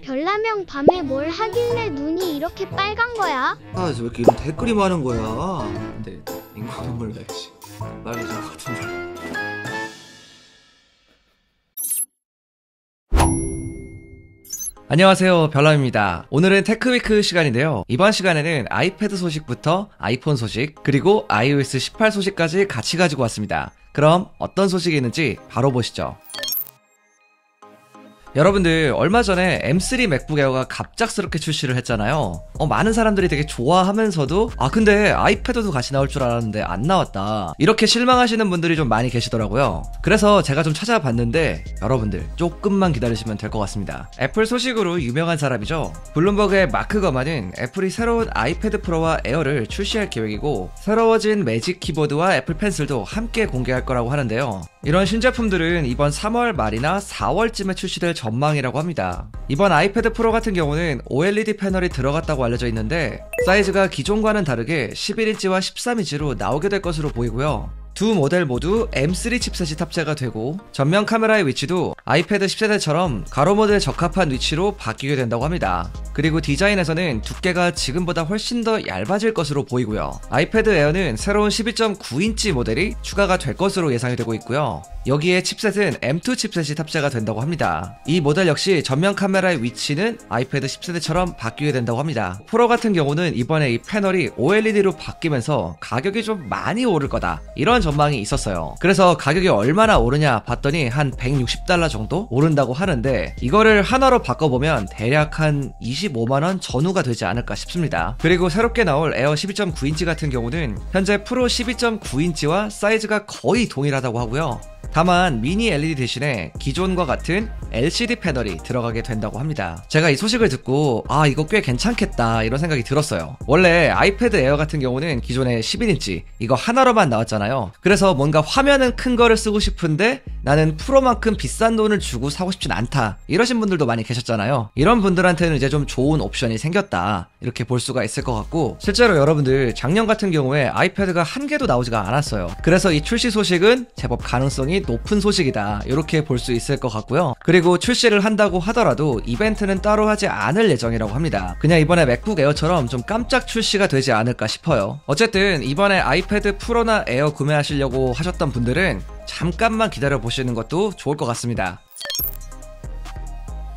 별나명 밤에 뭘 하길래 눈이 이렇게 빨간 거야? 아, 왜 이렇게 이런 댓글이 많은 거야? 근데 인공눈물 내지 말이 좀 같은데. 안녕하세요, 별남입니다. 오늘은 테크위크 시간인데요. 이번 시간에는 아이패드 소식부터 아이폰 소식, 그리고 iOS 18 소식까지 같이 가지고 왔습니다. 그럼 어떤 소식이 있는지 바로 보시죠. 여러분들, 얼마 전에 M3 맥북 에어가 갑작스럽게 출시를 했잖아요. 많은 사람들이 되게 좋아하면서도 근데 아이패드도 같이 나올 줄 알았는데 안 나왔다, 이렇게 실망하시는 분들이 좀 많이 계시더라고요. 그래서 제가 좀 찾아봤는데 여러분들 조금만 기다리시면 될 것 같습니다. 애플 소식으로 유명한 사람이죠. 블룸버그의 마크 거만은 애플이 새로운 아이패드 프로와 에어를 출시할 계획이고, 새로워진 매직 키보드와 애플 펜슬도 함께 공개할 거라고 하는데요. 이런 신제품들은 이번 3월 말이나 4월쯤에 출시될 전망이라고 합니다. 이번 아이패드 프로 같은 경우는 OLED 패널이 들어갔다고 알려져 있는데, 사이즈가 기존과는 다르게 11인치와 13인치로 나오게 될 것으로 보이고요. 두 모델 모두 M3 칩셋이 탑재가 되고, 전면 카메라의 위치도 아이패드 10세대처럼 가로 모드에 적합한 위치로 바뀌게 된다고 합니다. 그리고 디자인에서는 두께가 지금보다 훨씬 더 얇아질 것으로 보이고요. 아이패드 에어는 새로운 12.9인치 모델이 추가가 될 것으로 예상이 되고 있고요. 여기에 칩셋은 M2 칩셋이 탑재가 된다고 합니다. 이 모델 역시 전면 카메라의 위치는 아이패드 10세대처럼 바뀌게 된다고 합니다. 프로 같은 경우는 이번에 이 패널이 OLED로 바뀌면서 가격이 좀 많이 오를 거다, 이런 전망이 있었어요. 그래서 가격이 얼마나 오르냐 봤더니 한 $160 정도 오른다고 하는데, 이거를 하나로 바꿔보면 대략 한 25만원 전후가 되지 않을까 싶습니다. 그리고 새롭게 나올 에어 12.9인치 같은 경우는 현재 프로 12.9인치와 사이즈가 거의 동일하다고 하고요. 다만 미니 LED 대신에 기존과 같은 LCD 패널이 들어가게 된다고 합니다. 제가 이 소식을 듣고 이거 꽤 괜찮겠다, 이런 생각이 들었어요. 원래 아이패드 에어 같은 경우는 기존에 11인치 이거 하나로만 나왔잖아요. 그래서 뭔가 화면은 큰 거를 쓰고 싶은데 나는 프로만큼 비싼 돈을 주고 사고 싶진 않다, 이러신 분들도 많이 계셨잖아요. 이런 분들한테는 이제 좀 좋은 옵션이 생겼다, 이렇게 볼 수가 있을 것 같고, 실제로 여러분들 작년 같은 경우에 아이패드가 한 개도 나오지가 않았어요. 그래서 이 출시 소식은 제법 가능성이 높은 소식이다, 이렇게 볼 수 있을 것 같고요. 그리고 출시를 한다고 하더라도 이벤트는 따로 하지 않을 예정이라고 합니다. 그냥 이번에 맥북 에어처럼 좀 깜짝 출시가 되지 않을까 싶어요. 어쨌든 이번에 아이패드 프로나 에어 구매하시려고 하셨던 분들은 잠깐만 기다려 보시는 것도 좋을 것 같습니다.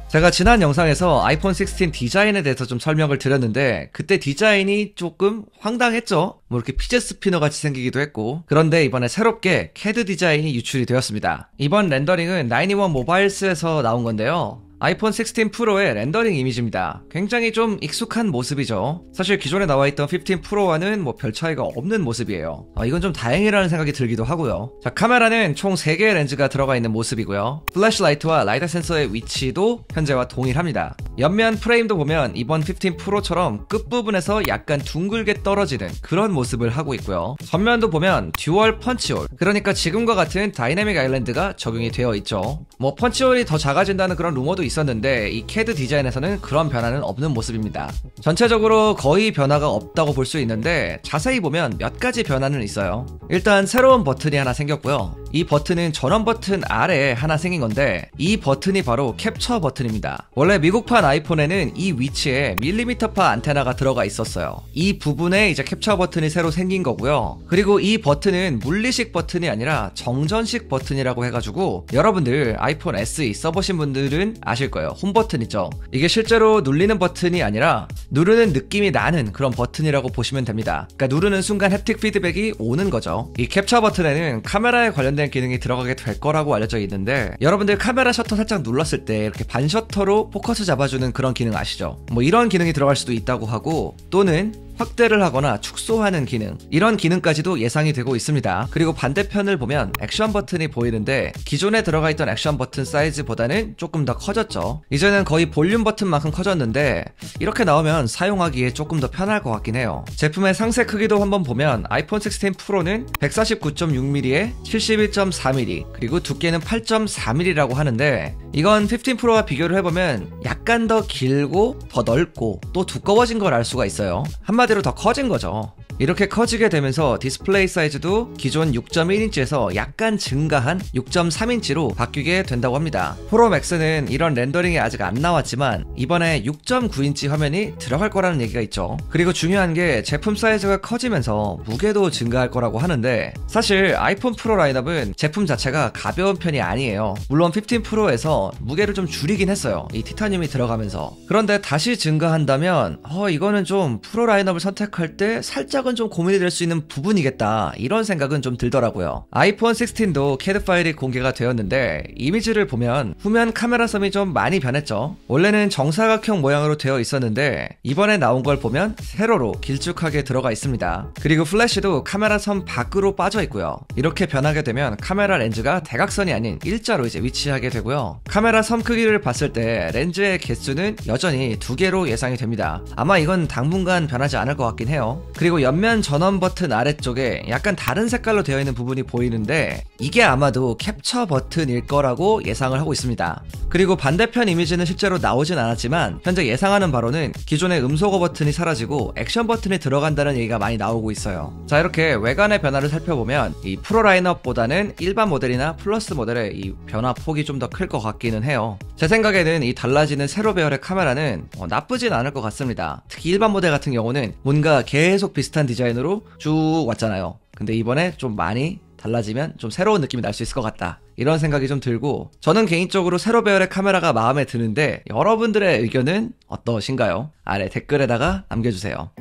제가 지난 영상에서 아이폰 16 디자인에 대해서 좀 설명을 드렸는데, 그때 디자인이 조금 황당했죠? 뭐 이렇게 피제 스피너 같이 생기기도 했고. 그런데 이번에 새롭게 CAD 디자인이 유출이 되었습니다. 이번 렌더링은 9in1 모바일스에서 나온 건데요. 아이폰 16 프로의 렌더링 이미지입니다. 굉장히 좀 익숙한 모습이죠. 사실 기존에 나와있던 15 프로와는 뭐 별 차이가 없는 모습이에요. 이건 좀 다행이라는 생각이 들기도 하고요. 자, 카메라는 총 3개의 렌즈가 들어가 있는 모습이고요. 플래시라이트와 라이트 센서의 위치도 현재와 동일합니다. 옆면 프레임도 보면 이번 15 프로처럼 끝부분에서 약간 둥글게 떨어지는 그런 모습을 하고 있고요. 전면도 보면 듀얼 펀치홀, 그러니까 지금과 같은 다이내믹 아일랜드가 적용이 되어 있죠. 뭐 펀치홀이 더 작아진다는 그런 루머도 있었는데, 이 CAD 디자인에서는 그런 변화는 없는 모습입니다. 전체적으로 거의 변화가 없다고 볼 수 있는데, 자세히 보면 몇 가지 변화는 있어요. 일단 새로운 버튼이 하나 생겼고요. 이 버튼은 전원 버튼 아래에 하나 생긴 건데, 이 버튼이 바로 캡처 버튼입니다. 원래 미국판 아이폰에는 이 위치에 밀리미터파 안테나가 들어가 있었어요. 이 부분에 이제 캡처 버튼이 새로 생긴 거고요. 그리고 이 버튼은 물리식 버튼이 아니라 정전식 버튼이라고 해가지고, 여러분들 아이폰 SE 써보신 분들은 아실 거예요. 홈 버튼 있죠? 이게 실제로 눌리는 버튼이 아니라 누르는 느낌이 나는 그런 버튼이라고 보시면 됩니다. 그러니까 누르는 순간 햅틱 피드백이 오는 거죠. 이 캡처 버튼에는 카메라에 관련된 기능이 들어가게 될 거라고 알려져 있는데, 여러분들 카메라 셔터 살짝 눌렀을 때 이렇게 반셔터로 포커스 잡아주는 그런 기능 아시죠? 뭐 이런 기능이 들어갈 수도 있다고 하고, 또는 확대를 하거나 축소하는 기능, 이런 기능까지도 예상이 되고 있습니다. 그리고 반대편을 보면 액션 버튼이 보이는데, 기존에 들어가 있던 액션 버튼 사이즈보다는 조금 더 커졌죠. 이제는 거의 볼륨 버튼만큼 커졌는데, 이렇게 나오면 사용하기에 조금 더 편할 것 같긴 해요. 제품의 상세 크기도 한번 보면 아이폰 16 프로는 149.6mm에 71.4mm, 그리고 두께는 8.4mm라고 하는데, 이건 15 프로와 비교를 해보면 약간 더 길고 더 넓고 또 두꺼워진 걸 알 수가 있어요. 한마디로 더 커진 거죠. 이렇게 커지게 되면서 디스플레이 사이즈도 기존 6.1인치에서 약간 증가한 6.3인치로 바뀌게 된다고 합니다. 프로 맥스는 이런 렌더링이 아직 안 나왔지만 이번에 6.9인치 화면이 들어갈 거라는 얘기가 있죠. 그리고 중요한 게 제품 사이즈가 커지면서 무게도 증가할 거라고 하는데, 사실 아이폰 프로 라인업은 제품 자체가 가벼운 편이 아니에요. 물론 15 프로에서 무게를 좀 줄이긴 했어요, 이 티타늄이 들어가면서. 그런데 다시 증가한다면 이거는 좀 프로 라인업을 선택할 때 살짝은 좀 고민이 될 수 있는 부분이겠다, 이런 생각은 좀 들더라고요. 아이폰 16도 CAD 파일이 공개가 되었는데 이미지를 보면 후면 카메라 섬이 좀 많이 변했죠. 원래는 정사각형 모양으로 되어 있었는데 이번에 나온 걸 보면 세로로 길쭉하게 들어가 있습니다. 그리고 플래시도 카메라 섬 밖으로 빠져 있고요. 이렇게 변하게 되면 카메라 렌즈가 대각선이 아닌 일자로 이제 위치하게 되고요. 카메라 섬 크기를 봤을 때 렌즈의 개수는 여전히 2개로 예상이 됩니다. 아마 이건 당분간 변하지 않을 것 같긴 해요. 그리고 옆면 전원 버튼 아래쪽에 약간 다른 색깔로 되어 있는 부분이 보이는데 이게 아마도 캡처 버튼일 거라고 예상을 하고 있습니다. 그리고 반대편 이미지는 실제로 나오진 않았지만 현재 예상하는 바로는 기존의 음소거 버튼이 사라지고 액션 버튼이 들어간다는 얘기가 많이 나오고 있어요. 자, 이렇게 외관의 변화를 살펴보면 이 프로 라인업보다는 일반 모델이나 플러스 모델의 이 변화 폭이 좀 더 클 것 같기는 해요. 제 생각에는 이 달라지는 세로 배열의 카메라는 나쁘진 않을 것 같습니다. 특히 일반 모델 같은 경우는 뭔가 계속 비슷한 디자인으로 쭉 왔잖아요. 근데 이번에 좀 많이 달라지면 좀 새로운 느낌이 날 수 있을 것 같다, 이런 생각이 좀 들고, 저는 개인적으로 세로 배열의 카메라가 마음에 드는데 여러분들의 의견은 어떠신가요? 아래 댓글에다가 남겨주세요.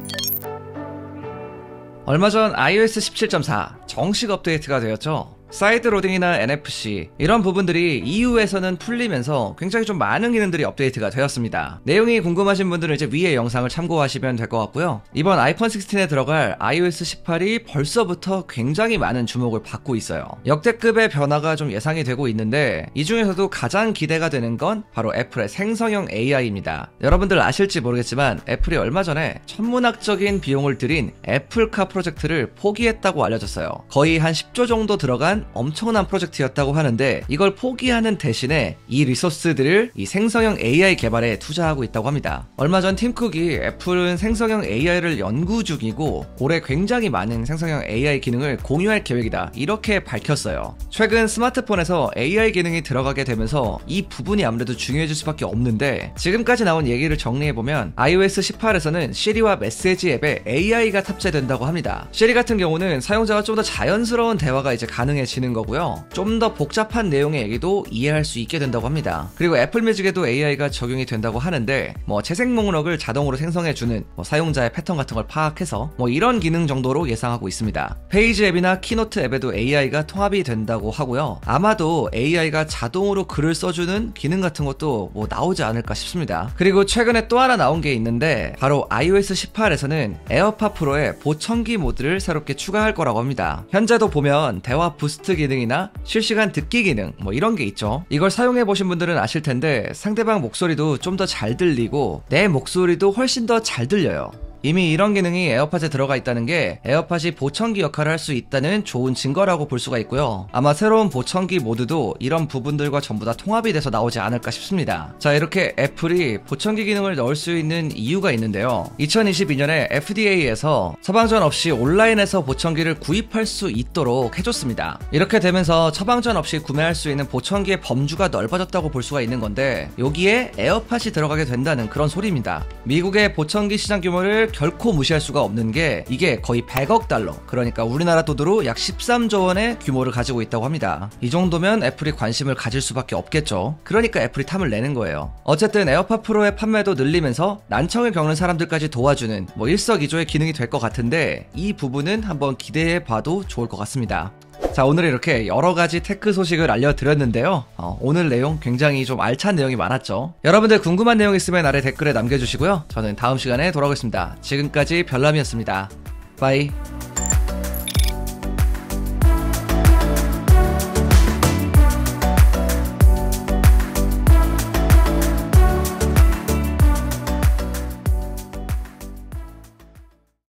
얼마 전 iOS 17.4 정식 업데이트가 되었죠. 사이드 로딩이나 NFC 이런 부분들이 EU에서는 풀리면서 굉장히 좀 많은 기능들이 업데이트가 되었습니다. 내용이 궁금하신 분들은 이제 위에 영상을 참고하시면 될 것 같고요. 이번 아이폰 16에 들어갈 iOS 18이 벌써부터 굉장히 많은 주목을 받고 있어요. 역대급의 변화가 좀 예상이 되고 있는데 이 중에서도 가장 기대가 되는 건 바로 애플의 생성형 AI입니다. 여러분들 아실지 모르겠지만 애플이 얼마 전에 천문학적인 비용을 들인 애플카 프로젝트를 포기했다고 알려졌어요. 거의 한 10조 정도 들어간 엄청난 프로젝트였다고 하는데 이걸 포기하는 대신에 이 리소스들을 이 생성형 AI 개발에 투자하고 있다고 합니다. 얼마 전 팀 쿡이 애플은 생성형 AI를 연구 중이고 올해 굉장히 많은 생성형 AI 기능을 공유할 계획이다, 이렇게 밝혔어요. 최근 스마트폰에서 AI 기능이 들어가게 되면서 이 부분이 아무래도 중요해질 수밖에 없는데, 지금까지 나온 얘기를 정리해보면 iOS 18에서는 시리와 메시지 앱에 AI가 탑재된다고 합니다. 시리 같은 경우는 사용자와 좀 더 자연스러운 대화가 이제 가능해지는 거고요. 좀 더 복잡한 내용의 얘기도 이해할 수 있게 된다고 합니다. 그리고 애플 뮤직에도 AI가 적용이 된다고 하는데 재생 목록을 자동으로 생성해주는 사용자의 패턴 같은 걸 파악해서 이런 기능 정도로 예상하고 있습니다. 페이지 앱이나 키노트 앱에도 AI가 통합이 된다고 하고요. 아마도 AI가 자동으로 글을 써주는 기능 같은 것도 나오지 않을까 싶습니다. 그리고 최근에 또 하나 나온 게 있는데 바로 iOS 18에서는 에어팟 프로의 보청기 모드를 새롭게 추가할 거라고 합니다. 현재도 보면 대화 부스트 기능이나 실시간 듣기 기능 이런 게 있죠. 이걸 사용해보신 분들은 아실 텐데 상대방 목소리도 좀 더 잘 들리고 내 목소리도 훨씬 더 잘 들려요. 이미 이런 기능이 에어팟에 들어가 있다는 게 에어팟이 보청기 역할을 할 수 있다는 좋은 증거라고 볼 수가 있고요. 아마 새로운 보청기 모드도 이런 부분들과 전부 다 통합이 돼서 나오지 않을까 싶습니다. 자, 이렇게 애플이 보청기 기능을 넣을 수 있는 이유가 있는데요. 2022년에 FDA에서 처방전 없이 온라인에서 보청기를 구입할 수 있도록 해줬습니다. 이렇게 되면서 처방전 없이 구매할 수 있는 보청기의 범주가 넓어졌다고 볼 수가 있는 건데 여기에 에어팟이 들어가게 된다는 그런 소리입니다. 미국의 보청기 시장 규모를 결코 무시할 수가 없는 게 이게 거의 100억 달러, 그러니까 우리나라 돈으로 약 13조 원의 규모를 가지고 있다고 합니다. 이 정도면 애플이 관심을 가질 수밖에 없겠죠. 그러니까 애플이 탐을 내는 거예요. 어쨌든 에어팟 프로의 판매도 늘리면서 난청을 겪는 사람들까지 도와주는 일석이조의 기능이 될 것 같은데 이 부분은 한번 기대해봐도 좋을 것 같습니다. 자, 오늘은 이렇게 여러가지 테크 소식을 알려드렸는데요. 오늘 내용 굉장히 좀 알찬 내용이 많았죠. 여러분들 궁금한 내용 있으면 아래 댓글에 남겨주시고요. 저는 다음 시간에 돌아오겠습니다. 지금까지 별남이었습니다. 바이.